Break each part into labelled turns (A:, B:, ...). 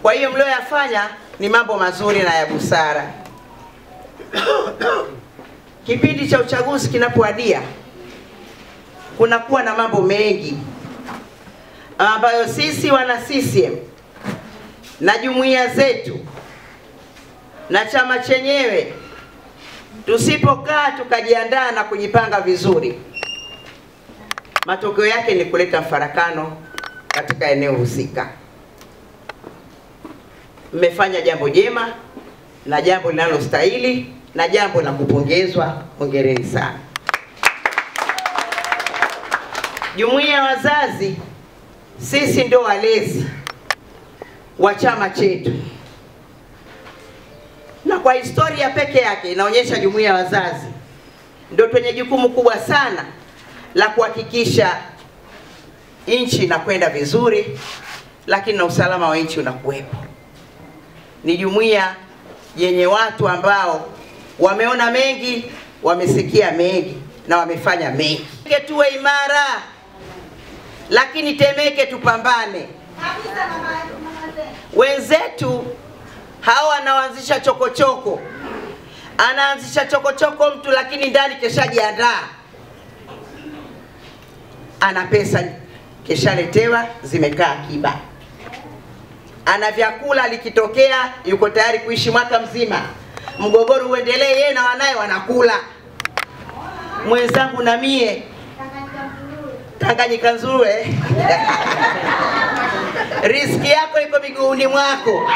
A: Kwa hiyo mlioyafanya ni mambo mazuri na ya busara. Kipindi cha uchaguzi kinapoadia, kunakuwa na mambo mengi ambayo sisi wana CCM na jumuiya zetu na chama chenyewe tusipokaa tukajiandaa na kujipanga vizuri, matokeo yake ni kuleta mfarakano katika eneo husika. Mmefanya jambo jema na jambo linalostahili na jambo la kupongezwa. Hongereni sana. Jumuiya ya wazazi, sisi ndio walezi wa chama chetu, na kwa historia peke yake inaonyesha jumuiya ya wazazi ndio twenye jukumu kubwa sana la kuhakikisha nchi inakwenda vizuri, lakini na usalama wa nchi unakuwepo. Ni jumuiya yenye watu ambao wameona mengi, wamesikia mengi na wamefanya mengi. Tuwe imara, lakini Temeke tupambane. Wenzetu hao wanaanzisha chokochoko, anaanzisha chokochoko mtu, lakini ndani keshajiandaa, ana pesa keshaletewa zimekaa akiba, ana vyakula likitokea yuko tayari kuishi mwaka mzima, mgogoro uendelee, yeye na wanae wanakula. Mwenzangu na mie Tanganyika nzuri riski yako iko miguuni mwako.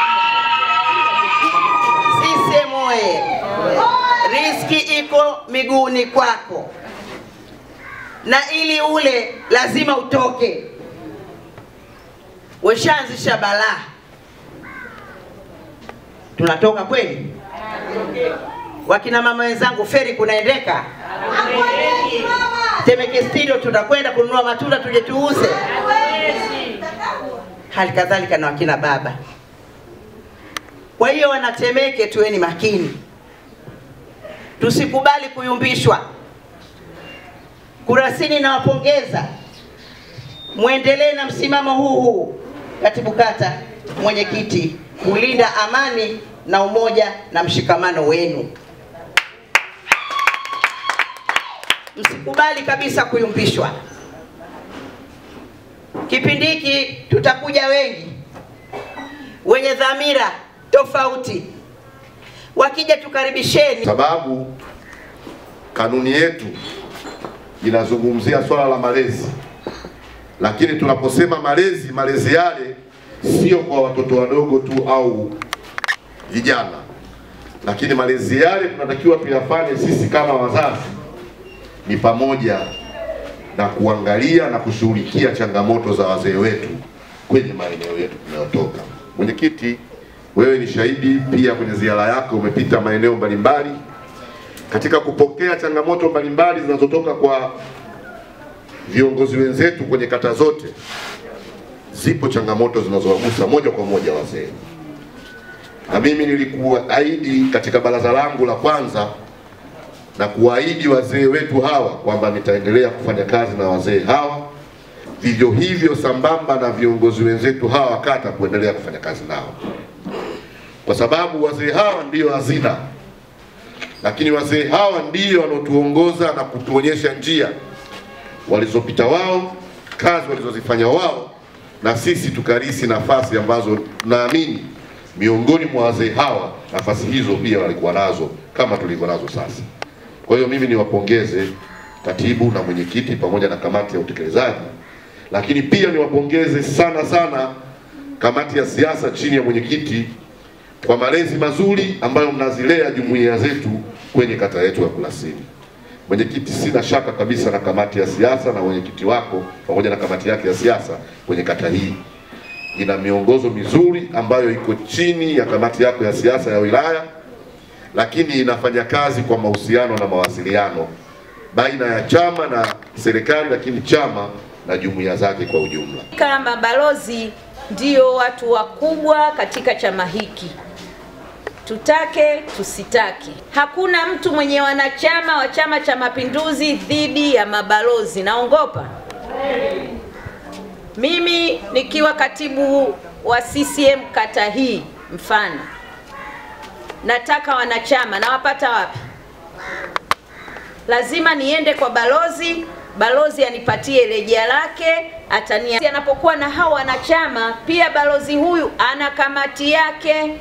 A: Sisi moye, riski iko miguuni kwako, na ili ule lazima utoke. Washaanzisha balaa, tunatoka kweli? Wakina mama wenzangu, feri kunaendeka? Temeke studio tunakwenda kununua matunda tuje tuuze? Hali kadhalika na wakina baba. Kwa hiyo wana Temeke, tuweni makini, tusikubali kuyumbishwa. Kurasini na wapongeza, muendelee na msimamo huu. Katibu kata, mwenyekiti, kulinda amani na umoja na mshikamano wenu. Msikubali kabisa kuyumbishwa. Kipindi hiki tutakuja wengi wenye dhamira tofauti, wakija tukaribisheni,
B: sababu kanuni yetu inazungumzia swala la malezi. Lakini tunaposema malezi yale sio kwa watoto wadogo tu au vijana, lakini malezi yale tunatakiwa tuyafanye sisi kama wazazi, ni pamoja na kuangalia na kushughulikia changamoto za wazee wetu kwenye maeneo yetu tunayotoka. Mwenyekiti, wewe ni shahidi pia, kwenye ziara yako umepita maeneo mbalimbali katika kupokea changamoto mbalimbali zinazotoka kwa viongozi wenzetu kwenye kata zote. Zipo changamoto zinazowagusa moja kwa moja wazee, na mimi nilikuahidi katika baraza langu la kwanza na kuahidi wazee wetu hawa kwamba nitaendelea kufanya kazi na wazee hawa, vivyo hivyo sambamba na viongozi wenzetu hawa kata kuendelea kufanya kazi nao, kwa sababu wazee hawa ndio hazina, lakini wazee hawa ndio wanaotuongoza na kutuonyesha njia walizopita wao, kazi walizozifanya wao, na sisi tukarisi nafasi ambazo naamini miongoni mwa wazee hawa nafasi hizo pia walikuwa nazo kama tulivyo nazo sasa. Kwa hiyo mimi niwapongeze katibu na mwenyekiti pamoja na kamati ya utekelezaji, lakini pia niwapongeze sana kamati ya siasa chini ya mwenyekiti kwa malezi mazuri ambayo mnazilea jumuiya zetu kwenye kata yetu ya Kurasini. Mwenyekiti, sina shaka kabisa na kamati ya siasa na mwenyekiti wako pamoja na kamati yake ya siasa kwenye kata hii ina miongozo mizuri ambayo iko chini ya kamati yako ya siasa ya wilaya, lakini inafanya kazi kwa mahusiano na mawasiliano baina ya chama na serikali, lakini chama na jumuiya zake kwa ujumla.
C: Kama balozi ndio watu wakubwa katika chama hiki, tutake tusitake, hakuna mtu mwenye wanachama wa Chama cha Mapinduzi dhidi ya mabalozi. Naongopa mimi nikiwa katibu wa CCM kata hii mfano, nataka wanachama, na wapata wapi? Lazima niende kwa balozi, balozi anipatie rejea lake, atania. Anapokuwa na hao wanachama, pia balozi huyu ana kamati yake.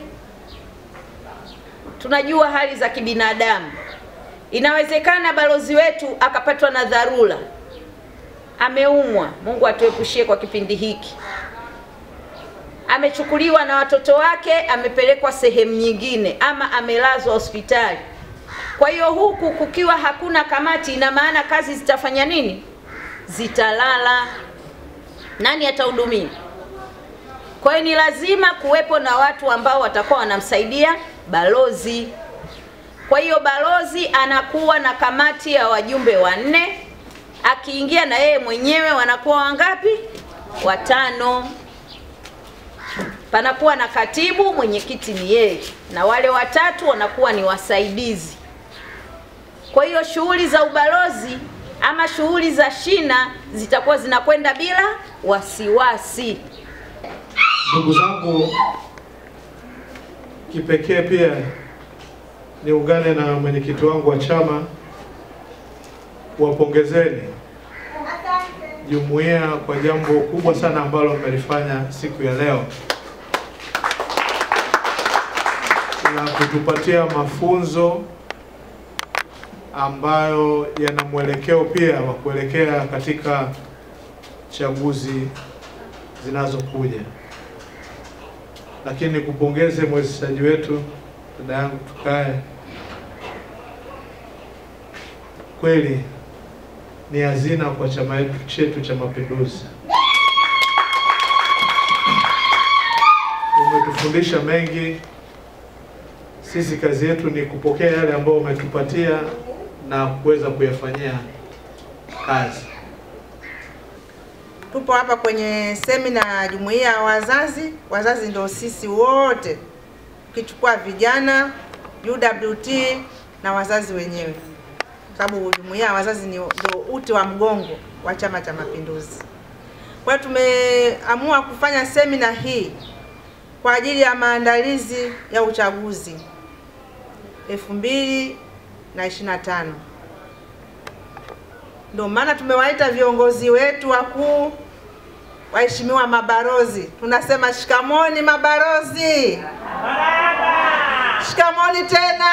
C: Tunajua hali za kibinadamu. Inawezekana balozi wetu akapatwa na dharura, ameumwa, Mungu atuepushie kwa kipindi hiki, amechukuliwa na watoto wake, amepelekwa sehemu nyingine, ama amelazwa hospitali. Kwa hiyo huku kukiwa hakuna kamati, ina maana kazi zitafanya nini? Zitalala. Nani atahudumia? Kwa hiyo ni lazima kuwepo na watu ambao watakuwa wanamsaidia balozi. Kwa hiyo balozi anakuwa na kamati ya wajumbe 4, akiingia na yeye mwenyewe wanakuwa wangapi? 5. Panakuwa na katibu, mwenyekiti ni yeye, na wale 3 wanakuwa ni wasaidizi. Kwa hiyo shughuli za ubalozi ama shughuli za shina zitakuwa zinakwenda bila wasiwasi.
D: Ndugu zangu, kipekee pia niungane na mwenyekiti wangu wa chama kuwapongezeni jumuiya kwa jambo kubwa sana ambalo mmelifanya siku ya leo, na kutupatia mafunzo ambayo yana mwelekeo pia wa kuelekea katika chaguzi zinazokuja. Lakini kupongeze mwezeshaji wetu, dada yangu Tukae, kweli ni hazina kwa chama chetu cha Mapinduzi. Umetufundisha mengi. Sisi kazi yetu ni kupokea yale ambayo umetupatia na kuweza kuyafanyia kazi.
E: Tupo hapa kwenye semina ya jumuiya ya wazazi. Wazazi ndio sisi wote, ukichukua vijana, UWT na wazazi wenyewe, sababu jumuiya ya wazazi ndio uti wa mgongo wa Chama cha Mapinduzi. Kwa hiyo tumeamua kufanya semina hii kwa ajili ya maandalizi ya uchaguzi 2025. Ndio maana tumewaita viongozi wetu wakuu, waheshimiwa mabalozi. Tunasema shikamoni mabalozi. Shikamoni tena.